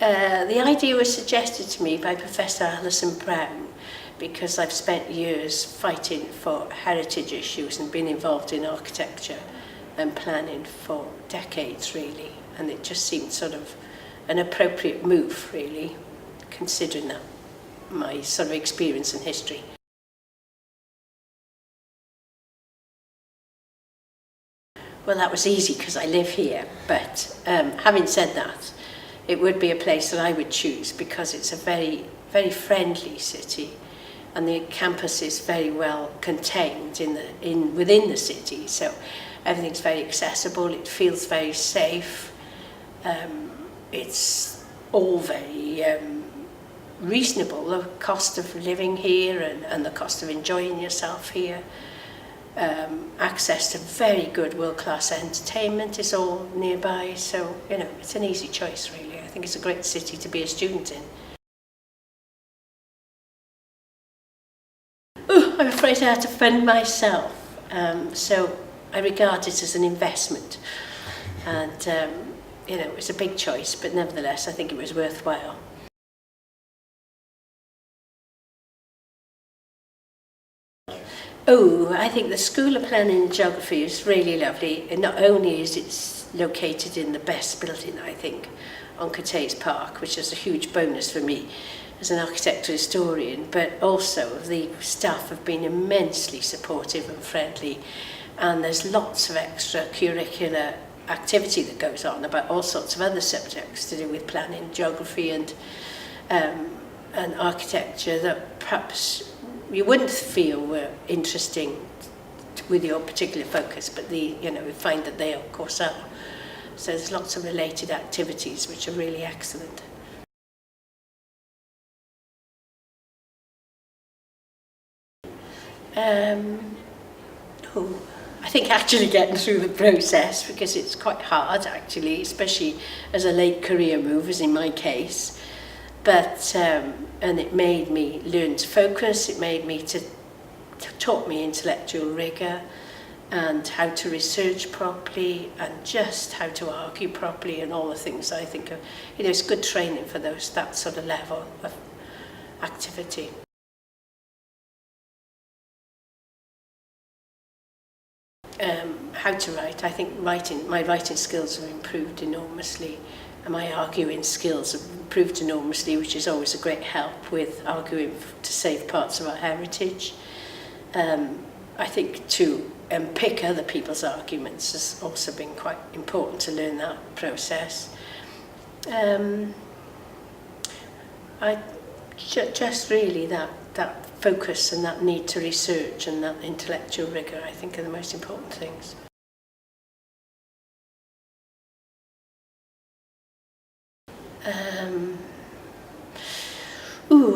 The idea was suggested to me by Professor Alison Brown because I've spent years fighting for heritage issues and been involved in architecture and planning for decades really, and it just seemed sort of an appropriate move really, considering that my sort of experience in history. Well, that was easy because I live here, but having said that, it would be a place that I would choose because it's a very, very friendly city, and the campus is very well contained within the city, so everything's very accessible, it feels very safe, it's all very reasonable, the cost of living here and the cost of enjoying yourself here. Access to very good world-class entertainment is all nearby, so you know it's an easy choice really. I think it's a great city to be a student in. Oh, I'm afraid I had to fund myself, so I regard it as an investment, and you know, it was a big choice, but nevertheless I think it was worthwhile. Oh, I think the School of Planning and Geography is really lovely. And not only is it located in the best building, I think, on Cathays Park, which is a huge bonus for me as an architectural historian, but also the staff have been immensely supportive and friendly, and there's lots of extracurricular activity that goes on about all sorts of other subjects to do with planning, geography and architecture that perhaps you wouldn't feel were interesting with your particular focus, but we find that they of course are. So there's lots of related activities which are really excellent. I think actually getting through the process, because it's quite hard actually, especially as a late career move, as in my case. But and it made me learn to focus. It made me taught me intellectual rigor and how to research properly and just how to argue properly and all the things I think of. It's good training for that sort of level of activity. How to write. I think my writing skills have improved enormously, and my arguing skills have improved enormously, which is always a great help with arguing to save parts of our heritage. I think to pick other people's arguments has also been quite important to learn that process. Just really that focus and that need to research and that intellectual rigor, I think, are the most important things.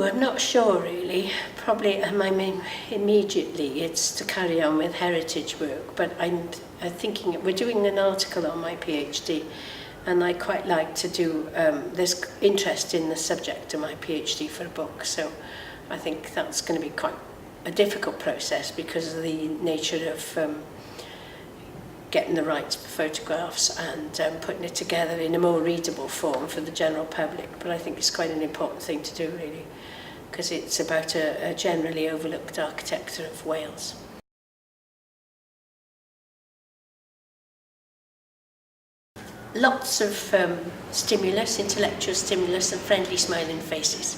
I'm not sure really. Probably immediately it's to carry on with heritage work, but I'm thinking we're doing an article on my PhD, and I quite like to do, there's interest in the subject of my PhD for a book, so I think that's going to be quite a difficult process because of the nature of getting the rights for photographs and putting it together in a more readable form for the general public. But I think it's quite an important thing to do really, because it's about a generally overlooked architecture of Wales. Lots of stimulus, intellectual stimulus and friendly smiling faces.